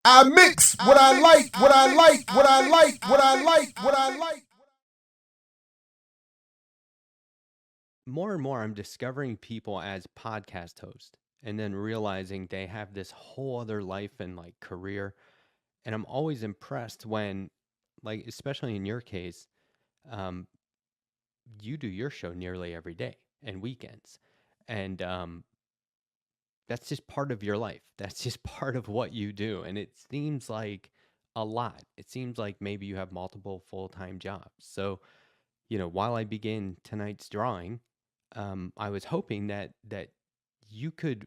I mix what I like, what I like, what I like, what I like, what I like. More and more, I'm discovering people as podcast hosts and then realizing they have this whole other life and like career. And I'm always impressed when, like, especially in your case, um, you do your show nearly every day and weekends. And that's just part of your life. That's just part of what you do. And it seems like a lot. It seems like maybe you have multiple full time jobs. So, while I begin tonight's drawing, I was hoping that you could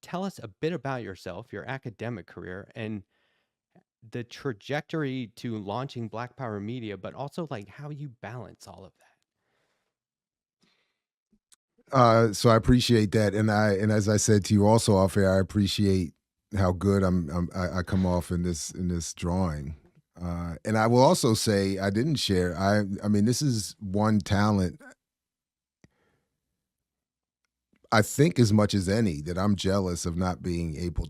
tell us a bit about yourself, your academic career, and the trajectory to launching Black Power Media, but also like how you balance all of that. So I appreciate that, and as I said to you also off air, I appreciate how good I come off in this drawing. And I will also say I didn't share. I mean, this is one talent I think as much as any that I'm jealous of not being able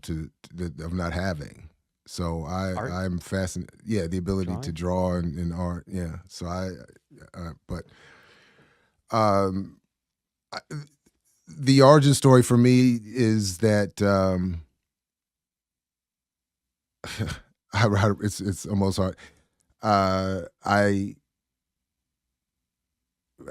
of not having. So Art, I'm fascinated. Yeah, the ability to drawing. draw and art. Yeah. So but um, I, the origin story for me is that it's almost hard. I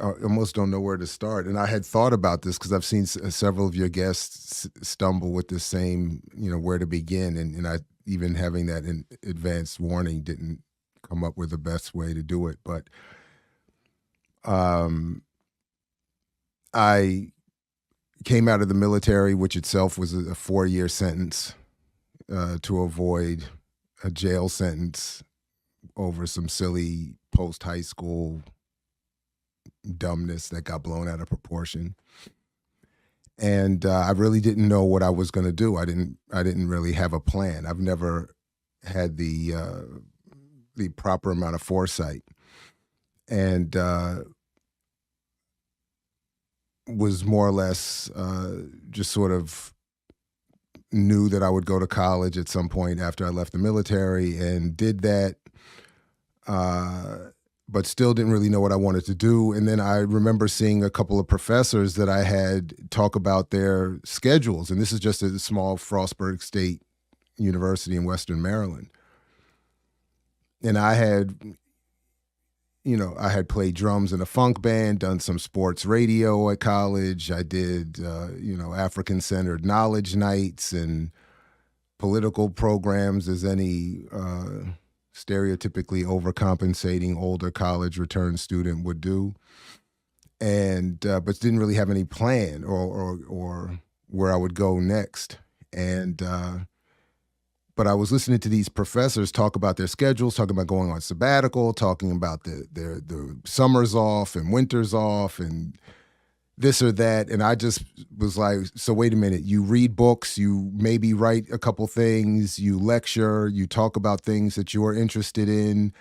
almost don't know where to start. And I had thought about this because I've seen several of your guests stumble with the same, where to begin. And I, even having that in advance warning, didn't come up with the best way to do it. But um, I came out of the military, which itself was a 4-year sentence to avoid a jail sentence over some silly post high school dumbness that got blown out of proportion. And I really didn't know what I was going to do. I didn't really have a plan. I've never had the proper amount of foresight, and was more or less just sort of knew that I would go to college at some point after I left the military, and did that. But still didn't really know what I wanted to do. And then I remember seeing a couple of professors that I had talk about their schedules. And this is just a small Frostburg State University in Western Maryland. And I had played drums in a funk band, done some sports radio at college. I did, African centered knowledge nights and political programs as any stereotypically overcompensating older college return student would do, and but didn't really have any plan or where I would go next. And but I was listening to these professors talk about their schedules, talking about going on sabbatical, talking about the summers off and winters off and this or that. And I just was like, so wait a minute, you read books, you maybe write a couple things, you lecture, you talk about things that you're interested in,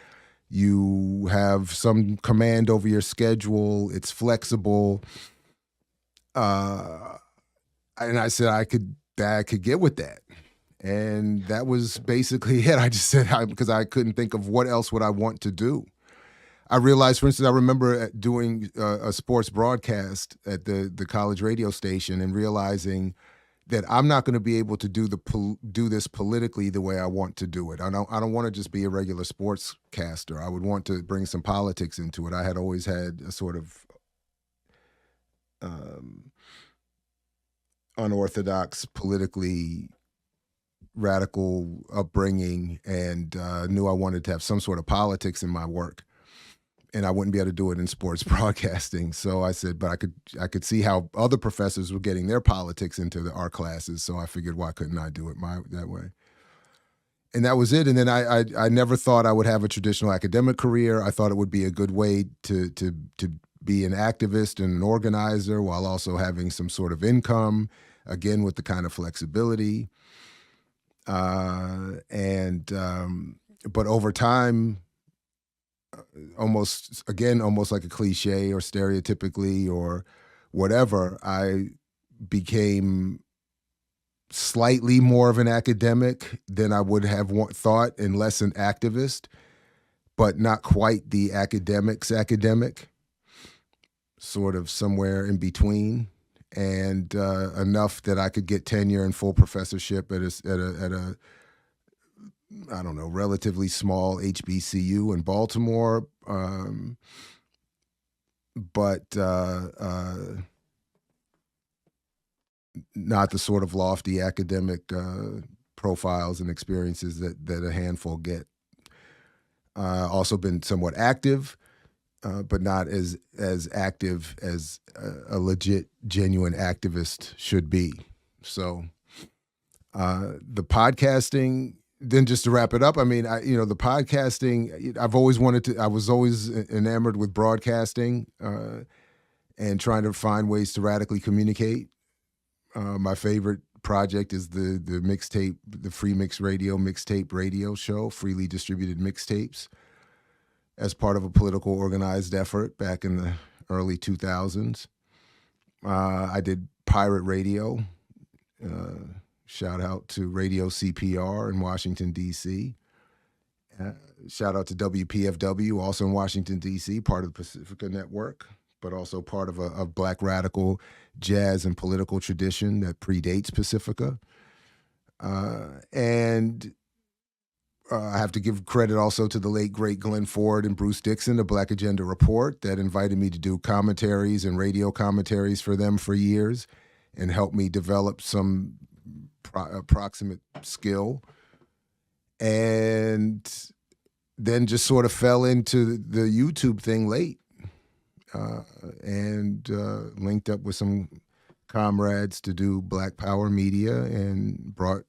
you have some command over your schedule, it's flexible. Uh, and I said I could get with that. And that was basically it. I just said, because I couldn't think of what else would I want to do. I realized, for instance, I remember doing a sports broadcast at the college radio station and realizing that I'm not going to be able to do this politically the way I want to do it. I don't want to just be a regular sportscaster. I would want to bring some politics into it. I had always had a sort of um, unorthodox, politically radical upbringing, and knew I wanted to have some sort of politics in my work. And I wouldn't be able to do it in sports broadcasting. So I said, but I could see how other professors were getting their politics into our classes. So I figured, why couldn't I do it that way? And that was it. And then I never thought I would have a traditional academic career. I thought it would be a good way to be an activist and an organizer while also having some sort of income, again with the kind of flexibility. But over time, almost like a cliche or stereotypically or whatever, I became slightly more of an academic than I would have thought, and less an activist, but not quite the academic's academic, sort of somewhere in between, and enough that I could get tenure and full professorship at a I don't know, relatively small HBCU in Baltimore, but not the sort of lofty academic profiles and experiences that a handful get. Also been somewhat active, but not as active as a legit, genuine activist should be. So the podcasting. Then just to wrap it up, I mean, the podcasting. I've always wanted to. I was always enamored with broadcasting and trying to find ways to radically communicate. My favorite project is the mixtape, the Free Mix Radio mixtape radio show, freely distributed mixtapes, as part of a political organized effort back in the early 2000s. I did pirate radio. Shout out to Radio CPR in Washington, D.C. Shout out to WPFW, also in Washington, D.C., part of the Pacifica Network, but also part of a black radical jazz and political tradition that predates Pacifica. And I have to give credit also to the late, great Glenn Ford and Bruce Dixon, the Black Agenda Report, that invited me to do commentaries and radio commentaries for them for years and helped me develop some approximate skill. And then just sort of fell into the YouTube thing late, and linked up with some comrades to do Black Power Media, and brought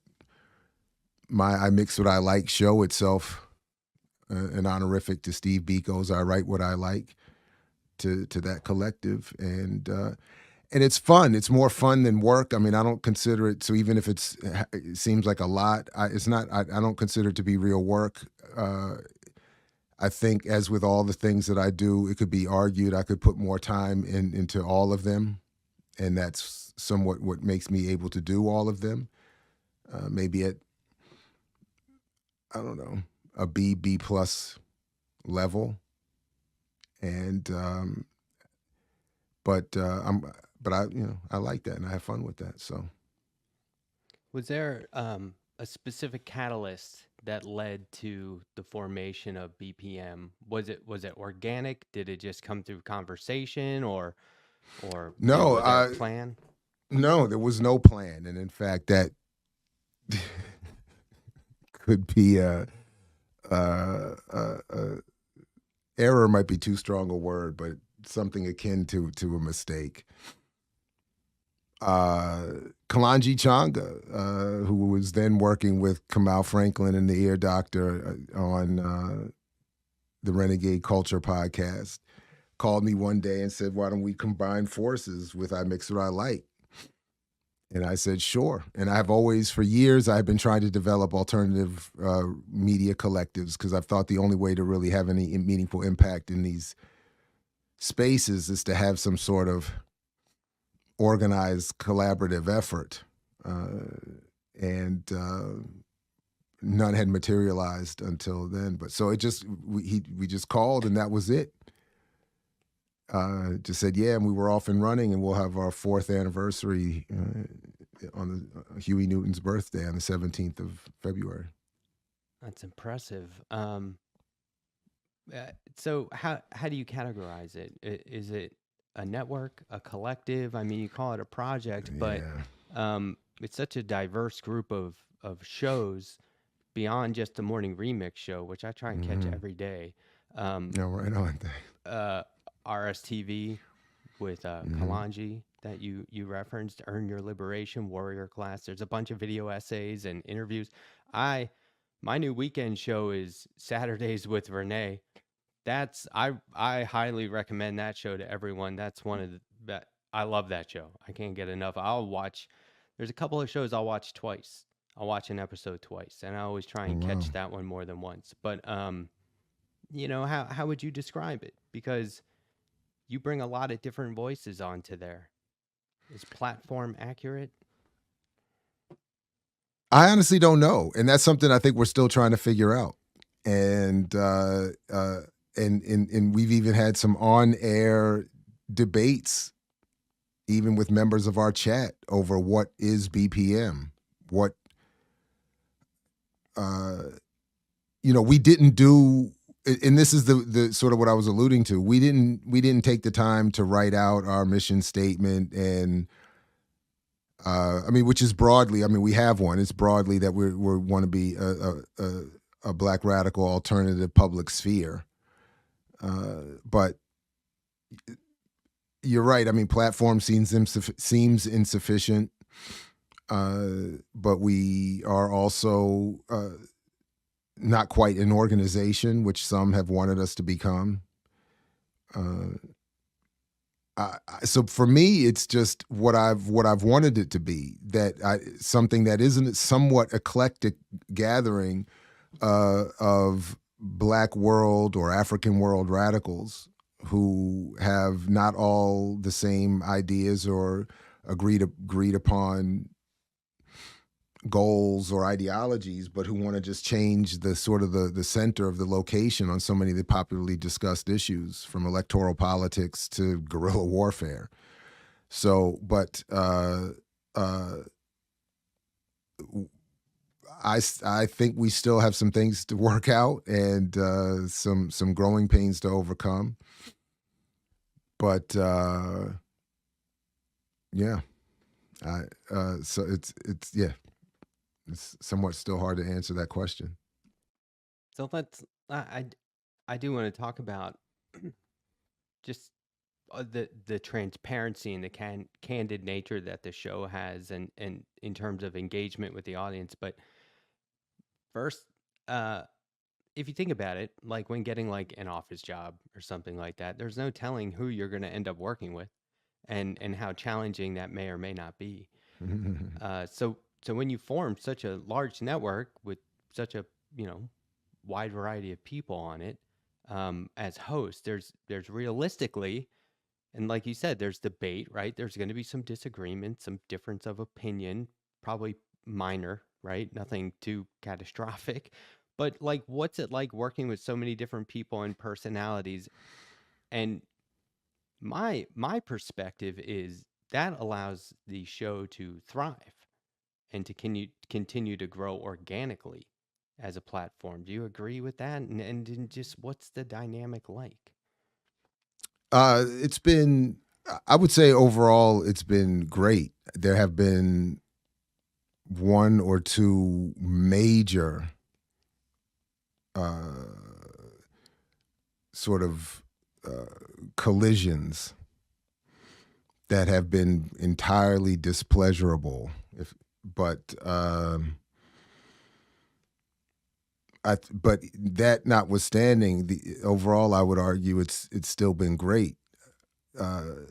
my I Mix What I Like show itself, an honorific to Steve Biko's I Write What I Like, to that collective. And it's fun. It's more fun than work. I mean, I don't consider it. So even if it seems like a lot, it's not. I don't consider it to be real work. I think, as with all the things that I do, it could be argued I could put more time into all of them, and that's somewhat what makes me able to do all of them. Maybe at, I don't know, a B plus level, and but I like that and I have fun with that. So, Was there a specific catalyst that led to the formation of BPM? Was it organic? Did it just come through conversation, or no, was there a plan? No, there was no plan, and in fact, that could be error might be too strong a word, but something akin to a mistake. Kalanji Changa, who was then working with Kamau Franklin and the Ear Doctor on the Renegade Culture podcast, called me one day and said, "Why don't we combine forces with I Mix What I Like?" And I said, "Sure." And I've always, for years, I've been trying to develop alternative media collectives, because I've thought the only way to really have any meaningful impact in these spaces is to have some sort of organized collaborative effort. And none had materialized until then. But so we just called, and that was it. Just said, yeah, and we were off and running, and we'll have our 4th anniversary on Huey Newton's birthday on the 17th of February. That's impressive. So how do you categorize it? Is it a network, a collective? I mean, you call it a project, but it's such a diverse group of shows beyond just the morning remix show, which I try and catch every day. No, right on. RSTV with Kalanji that you referenced, Earn Your Liberation, Warrior Class. There's a bunch of video essays and interviews. My new weekend show is Saturdays with Renee. I highly recommend that show to everyone. That's one of the I love that show. I can't get enough. There's a couple of shows I'll watch twice. I'll watch an episode twice, and I always try and catch that one more than once. But how would you describe it? Because you bring a lot of different voices onto there. Is platform accurate? I honestly don't know, and that's something I think we're still trying to figure out. And and we've even had some on-air debates, even with members of our chat, over what is BPM. What we didn't do, and this is the sort of what I was alluding to. We didn't take the time to write out our mission statement, and which is broadly. We have one. It's broadly that we want to be a Black radical alternative public sphere. But you're right. Platform seems insufficient, but we are also not quite an organization, which some have wanted us to become. So for me, it's just what I've wanted it to be, something that isn't a somewhat eclectic gathering of Black world or African world radicals who have not all the same ideas or agreed upon goals or ideologies, but who want to just change the sort of the center of the location on so many of the popularly discussed issues, from electoral politics to guerrilla warfare. So, but I think we still have some things to work out, and some growing pains to overcome. But yeah, so it's somewhat still hard to answer that question. So I do want to talk about just the transparency and the candid nature that the show has, and in terms of engagement with the audience. But first, if you think about it, like when getting like an office job or something like that, there's no telling who you're going to end up working with, and how challenging that may or may not be. So when you form such a large network with such a wide variety of people on it, as hosts, there's realistically, and like you said, there's debate, right? There's going to be some disagreement, some difference of opinion, probably minor, right? Nothing too catastrophic. But like, what's it like working with so many different people and personalities? And my perspective is that allows the show to thrive and to continue to grow organically as a platform. Do you agree with that? And just what's the dynamic like? It's been, I would say overall, it's been great. There have been one or two major sort of collisions that have been entirely displeasurable. But that notwithstanding, overall, I would argue it's still been great. There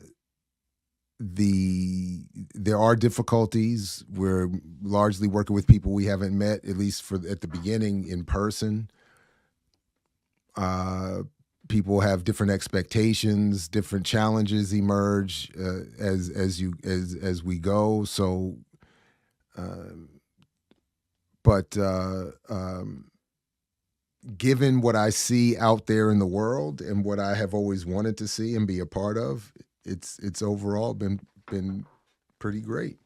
are difficulties. We're largely working with people we haven't met, at least at the beginning, in person. People have different expectations, different challenges emerge as we go. So, but given what I see out there in the world and what I have always wanted to see and be a part of, it's overall been pretty great.